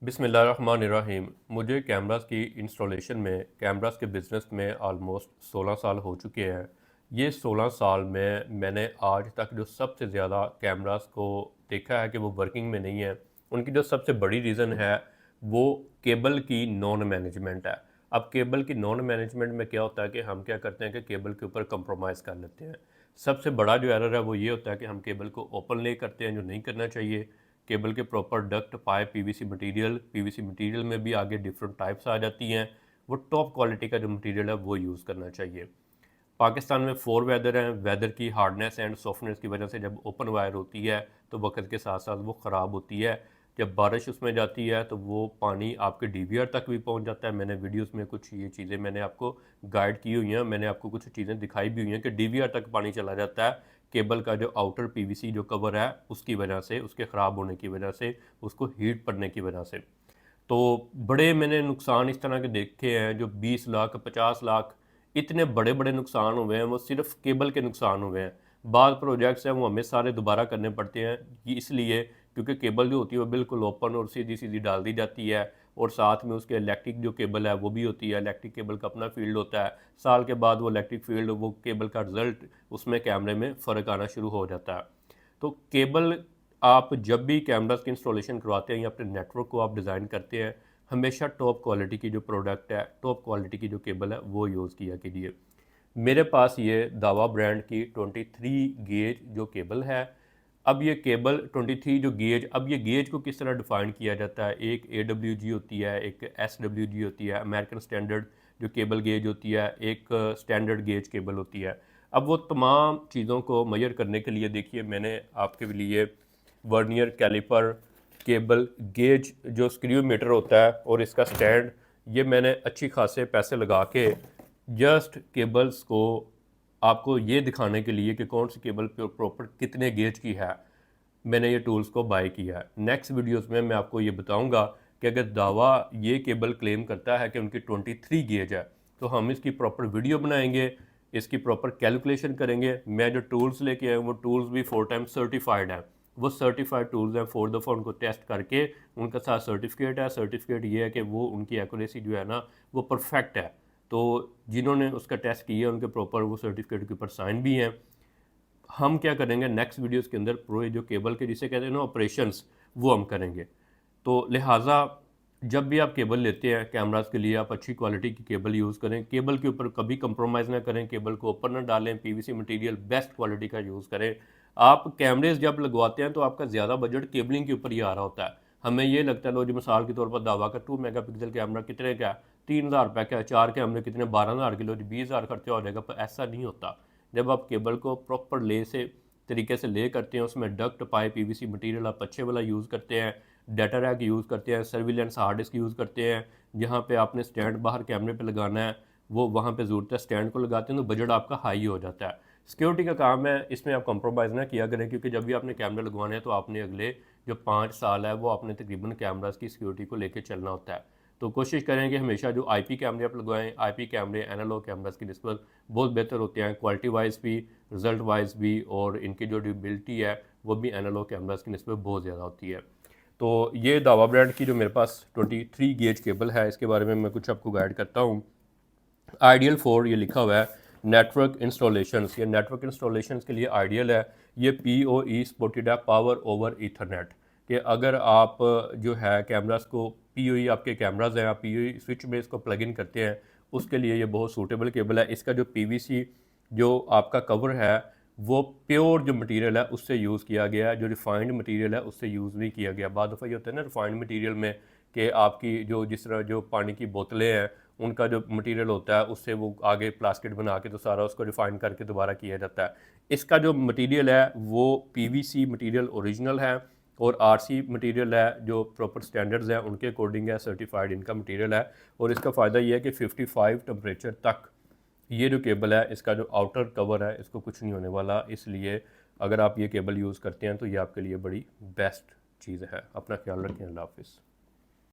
बिस्मिल्लाहिर्रहमानिर्रहीम। मुझे कैमरास की इंस्टॉलेशन में कैमरास के बिज़नेस में आलमोस्ट 16 साल हो चुके हैं। ये 16 साल में मैंने आज तक जो सबसे ज़्यादा कैमरास को देखा है कि वो वर्किंग में नहीं है, उनकी जो सबसे बड़ी रीज़न है वो केबल की नॉन मैनेजमेंट है। अब केबल की नॉन मैनेजमेंट में क्या होता है कि हम क्या करते हैं कि केबल के ऊपर कंप्रोमाइज़ कर लेते हैं। सबसे बड़ा जो एरर है वो ये होता है कि हम केबल को ओपन ले करते हैं, जो नहीं करना चाहिए। केबल के proper duct pipe PVC material में भी आगे डिफरेंट टाइप्स आ जाती हैं। वो टॉप क्वालिटी का जो मटेरियल है वो यूज़ करना चाहिए। पाकिस्तान में 4 वेदर हैं। वेदर की हार्डनेस एंड सॉफ्टनेस की वजह से जब ओपन वायर होती है तो वक्त के साथ साथ वो ख़राब होती है। जब बारिश उसमें जाती है तो वो पानी आपके डीवीआर तक भी पहुंच जाता है। मैंने वीडियोस में कुछ ये चीज़ें मैंने आपको गाइड की हुई हैं, मैंने आपको कुछ चीज़ें दिखाई भी हुई हैं कि डीवीआर तक पानी चला जाता है केबल का जो आउटर पीवीसी जो कवर है उसकी वजह से, उसके ख़राब होने की वजह से, उसको हीट पड़ने की वजह से। तो बड़े मैंने नुकसान इस तरह के देखे हैं जो 20 लाख 50 लाख इतने बड़े बड़े नुकसान हुए हैं, वो सिर्फ केबल के नुकसान हुए हैं। बाद प्रोजेक्ट्स हैं वो हमें सारे दोबारा करने पड़ते हैं, ये इसलिए क्योंकि केबल जो होती है वो बिल्कुल ओपन और सीधी सीधी डाल दी जाती है। और साथ में उसके इलेक्ट्रिक जो केबल है वो भी होती है। इलेक्ट्रिक केबल का अपना फील्ड होता है। साल के बाद वो इलेक्ट्रिक फील्ड, वो केबल का रिजल्ट, उसमें कैमरे में फ़र्क आना शुरू हो जाता है। तो केबल आप जब भी कैमरास की इंस्टॉलेशन करवाते हैं या अपने नेटवर्क को आप डिज़ाइन करते हैं, हमेशा टॉप क्वालिटी की जो प्रोडक्ट है, टॉप क्वालिटी की जो केबल है वो यूज़ किया कीजिए। मेरे पास ये दावा ब्रांड की 23 गेज जो केबल है। अब ये केबल 23 जो गेज, अब ये गेज को किस तरह डिफ़ाइन किया जाता है। एक AWG होती है, एक SWG होती है, अमेरिकन स्टैंडर्ड जो केबल गेज होती है, एक स्टैंडर्ड गेज केबल होती है। अब वो तमाम चीज़ों को मेजर करने के लिए देखिए मैंने आपके लिए वर्नियर कैलिपर, केबल गेज जो स्क्रू मीटर होता है और इसका स्टैंड, ये मैंने अच्छी खासे पैसे लगा के जस्ट केबल्स को आपको ये दिखाने के लिए कि कौन सी केबल प्रॉपर कितने गेज की है, मैंने ये टूल्स को बाय किया है। नेक्स्ट वीडियोस में मैं आपको ये बताऊंगा कि अगर दावा ये केबल क्लेम करता है कि उनकी 23 गेज है तो हम इसकी प्रॉपर वीडियो बनाएंगे, इसकी प्रॉपर कैलकुलेशन करेंगे। मैं जो टूल्स लेके आया हूँ वो टूल्स भी 4 टाइम्स सर्टिफाइड हैं। वो सर्टिफाइड टूल्स हैं, 4 दफ़ा उनको टेस्ट करके उनका साथ सर्टिफिकेट है। सर्टिफिकेट ये है कि वो उनकी एक्यूरेसी जो है ना वो परफेक्ट है। तो जिन्होंने उसका टेस्ट किया उनके प्रॉपर वो सर्टिफिकेट के ऊपर साइन भी हैं। हम क्या करेंगे नेक्स्ट वीडियोस के अंदर प्रो जो केबल के जिसे कहते हैं ना ऑपरेशंस, वो हम करेंगे। तो लिहाजा जब भी आप केबल लेते हैं कैमरास के लिए, आप अच्छी क्वालिटी की केबल यूज़ करें। केबल के ऊपर कभी कंप्रोमाइज़ ना करें, केबल को ऊपर ना डालें, पीवीसी मटेरियल बेस्ट क्वालिटी का यूज़ करें। आप कैमरेज जब लगवाते हैं तो आपका ज़्यादा बजट केबलिंग के ऊपर ही आ रहा होता है। हमें ये लगता है लो जी मिसाल के तौर पर दावा का 2 मेगापिक्सल कैमरा कितने का है, 3000 रुपये का है। 4 कैमरे कितने, 12,000 किलो जी, 20,000 खर्चा हो जाएगा। पर ऐसा नहीं होता। जब आप केबल को प्रॉपर ले से तरीके से ले करते हैं, उसमें डक्ट पाइप पीवीसी मटेरियल आप अच्छे वाला यूज़ करते हैं, डाटा रैक यूज़ करते हैं, सर्विलेंस हार्ड डिस्क यूज़ करते हैं। जहाँ पे आपने स्टैंड बाहर कैमरे पे लगाना है वो वहाँ पे ज़रूरत है, स्टैंड को लगाते हैं तो बजट आपका हाई हो जाता है। सिक्योरिटी का काम है, इसमें आप कंप्रोमाइज़ ना किया करें, क्योंकि जब भी आपने कैमरे लगवाने हैं तो आपने अगले जो 5 साल है वो आपने तकरीबन कैमरास की सिक्योरिटी को लेकर चलना होता है। तो कोशिश करें कि हमेशा जो आईपी कैमरे आप लगवाएं, आईपी कैमरे एनालॉग कैमरास की निस्बत बहुत बेहतर होते हैं, क्वालिटी वाइज भी, रिजल्ट वाइज भी, और इनकी जो ड्यूरेबिलिटी है वो भी एनालॉग कैमरास की निस्बत बहुत ज़्यादा होती है। तो ये दावा ब्रांड की जो मेरे पास 23 गेज केबल है, इसके बारे में मैं कुछ आपको गाइड करता हूँ। आइडियल फॉर ये लिखा हुआ है नेटवर्क इंस्टॉलेशंस, ये नेटवर्क इंस्टॉलेशंस के लिए आइडियल है। ये PoE सपोर्टेड है, पावर ओवर ईथरनेट। कि अगर आप जो है कैमरास को PoE, आपके कैमराज हैं, आप PoE स्विच में इसको प्लग इन करते हैं, उसके लिए ये बहुत सूटेबल केबल है। इसका जो PVC जो आपका कवर है वो प्योर जो मटेरियल है उससे यूज़ किया गया है, जो रिफाइंड मटेरियल है उससे यूज़ नहीं किया गया। बाद दफ़ा ये होता है ना रिफाइंड मटेरियल में कि आपकी जो जिस तरह जो पानी की बोतलें हैं उनका जो मटेरियल होता है उससे वो आगे प्लास्टिक बना के तो सारा उसको रिफाइन करके दोबारा किया जाता है। इसका जो मटेरियल है वो PVC मटेरियल ओरिजिनल है और RC मटेरियल है जो प्रॉपर स्टैंडर्ड्स हैं उनके अकॉर्डिंग है, सर्टिफाइड इनका मटेरियल है। और इसका फ़ायदा ये है कि 55 टेम्परेचर तक ये जो केबल है इसका जो आउटर कवर है इसको कुछ नहीं होने वाला। इसलिए अगर आप ये केबल यूज़ करते हैं तो ये आपके लिए बड़ी बेस्ट चीज़ है। अपना ख्याल रखें। अल्लाह हाफिज़।